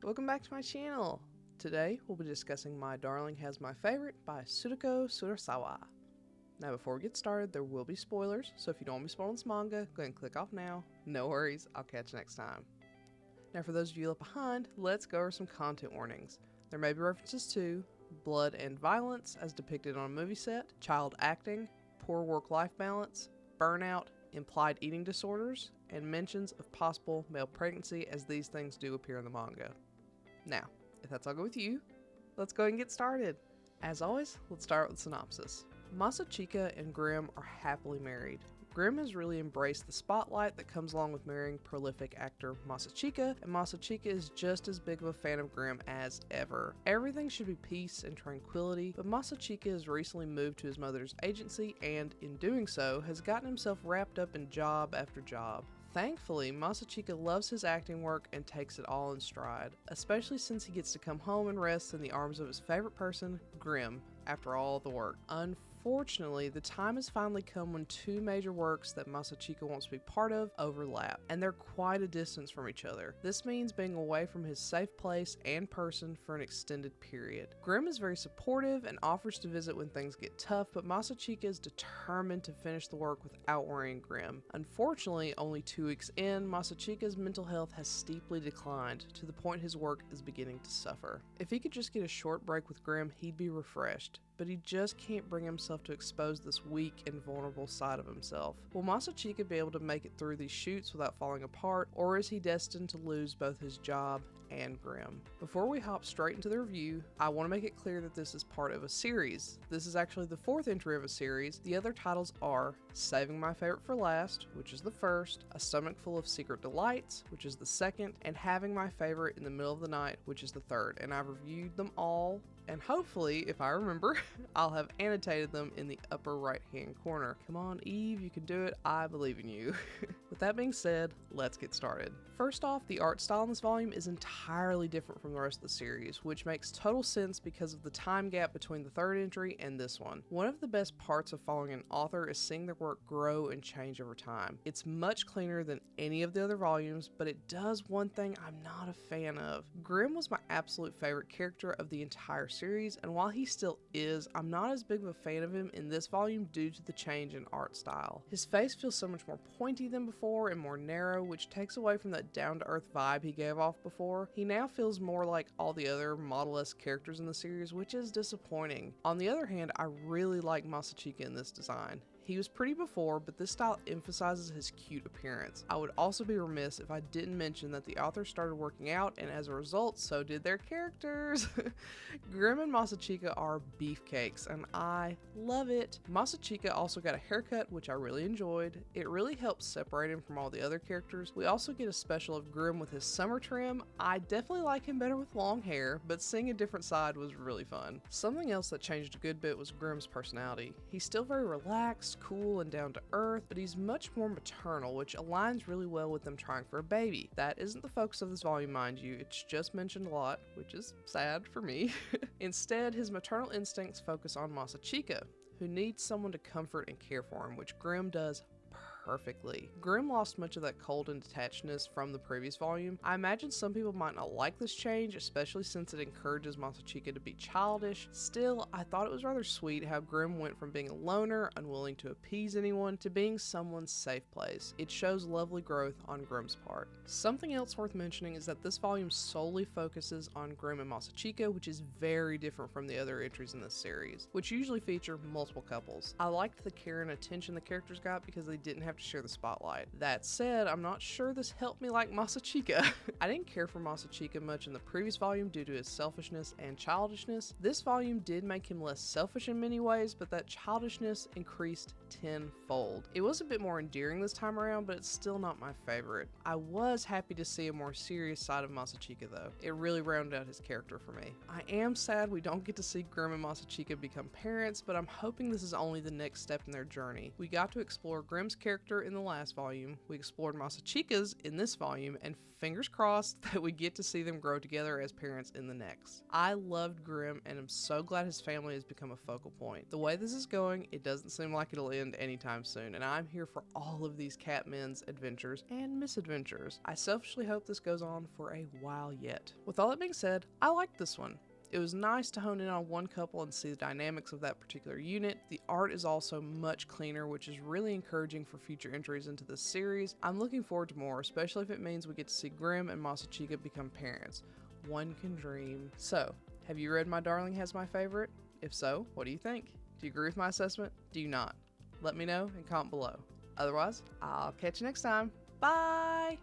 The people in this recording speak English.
Welcome back to my channel. Today we'll be discussing My Darling Has My Favorite by Tsutako Tsurusawa. Now before we get started, there will be spoilers, so if you don't want to be spoiling this manga, go ahead and click off now. No worries, I'll catch you next time. Now for those of you left behind, let's go over some content warnings. There may be references to blood and violence as depicted on a movie set, child acting, poor work-life balance, burnout, implied eating disorders, and mentions of possible male pregnancy, as these things do appear in the manga. Now, if that's all good with you, let's go ahead and get started. As always, let's start with the synopsis. Masachika and Grimm are happily married. Grimm has really embraced the spotlight that comes along with marrying prolific actor Masachika, and Masachika is just as big of a fan of Grimm as ever. Everything should be peace and tranquility, but Masachika has recently moved to his mother's agency and, in doing so, has gotten himself wrapped up in job after job. Thankfully, Masachika loves his acting work and takes it all in stride, especially since he gets to come home and rest in the arms of his favorite person, Grimm, after all the work. Unfortunately, the time has finally come when two major works that Masachika wants to be part of overlap, and they're quite a distance from each other. This means being away from his safe place and person for an extended period. Grimm is very supportive and offers to visit when things get tough, but Masachika is determined to finish the work without worrying Grimm. Unfortunately, only 2 weeks in, Masachika's mental health has steeply declined, to the point his work is beginning to suffer. If he could just get a short break with Grimm, he'd be refreshed, but he just can't bring himself to expose this weak and vulnerable side of himself. Will Masachika be able to make it through these shoots without falling apart, or is he destined to lose both his job and Grimm? Before we hop straight into the review, I want to make it clear that this is part of a series. This is actually the 4th entry of a series. The other titles are Saving My Favorite for Last, which is the 1st, A Stomach Full of Secret Delights, which is the 2nd, and Having My Favorite in the Middle of the Night, which is the 3rd, and I've reviewed them all. And hopefully, if I remember, I'll have annotated them in the upper right hand corner. Come on, Eve, you can do it. I believe in you. With that being said, let's get started. First off, the art style in this volume is entirely different from the rest of the series, which makes total sense because of the time gap between the 3rd entry and this one. One of the best parts of following an author is seeing their work grow and change over time. It's much cleaner than any of the other volumes, but it does one thing I'm not a fan of. Grimm was my absolute favorite character of the entire series, and while he still is, I'm not as big of a fan of him in this volume due to the change in art style. His face feels so much more pointy than before and more narrow, which takes away from that down-to-earth vibe he gave off before. He now feels more like all the other model-esque characters in the series, which is disappointing. On the other hand, I really like Masachika in this design. He was pretty before, but this style emphasizes his cute appearance. I would also be remiss if I didn't mention that the author started working out, and as a result, so did their characters. Grimm and Masachika are beefcakes, and I love it. Masachika also got a haircut, which I really enjoyed. It really helps separate him from all the other characters. We also get a special of Grimm with his summer trim. I definitely like him better with long hair, but seeing a different side was really fun. Something else that changed a good bit was Grimm's personality. He's still very relaxed, cool, and down to earth, but he's much more maternal, which aligns really well with them trying for a baby. That isn't the focus of this volume, mind you. It's just mentioned a lot, which is sad for me. Instead, his maternal instincts focus on Masachika, who needs someone to comfort and care for him, which Grimm does perfectly. Grimm lost much of that cold and detachedness from the previous volume. I imagine some people might not like this change, especially since it encourages Masachika to be childish. Still, I thought it was rather sweet how Grimm went from being a loner, unwilling to appease anyone, to being someone's safe place. It shows lovely growth on Grimm's part. Something else worth mentioning is that this volume solely focuses on Grimm and Masachika, which is very different from the other entries in this series, which usually feature multiple couples. I liked the care and attention the characters got because they didn't have to share the spotlight. That said, I'm not sure this helped me like Masachika. I didn't care for Masachika much in the previous volume due to his selfishness and childishness. This volume did make him less selfish in many ways, but that childishness increased tenfold. It was a bit more endearing this time around, but it's still not my favorite. I was happy to see a more serious side of Masachika though. It really rounded out his character for me. I am sad we don't get to see Grimm and Masachika become parents, but I'm hoping this is only the next step in their journey. We got to explore Grimm's character character in the last volume, we explored Masachika's in this volume, and fingers crossed that we get to see them grow together as parents in the next. I loved Grimm and am so glad his family has become a focal point. The way this is going, it doesn't seem like it'll end anytime soon, and I'm here for all of these Catmen's adventures and misadventures. I selfishly hope this goes on for a while yet. With all that being said, I liked this one. It was nice to hone in on one couple and see the dynamics of that particular unit. The art is also much cleaner, which is really encouraging for future entries into this series. I'm looking forward to more, especially if it means we get to see Grimm and Masachika become parents. One can dream. So, have you read My Darling Has My Favorite? If so, what do you think? Do you agree with my assessment? Do you not? Let me know and comment below. Otherwise, I'll catch you next time. Bye!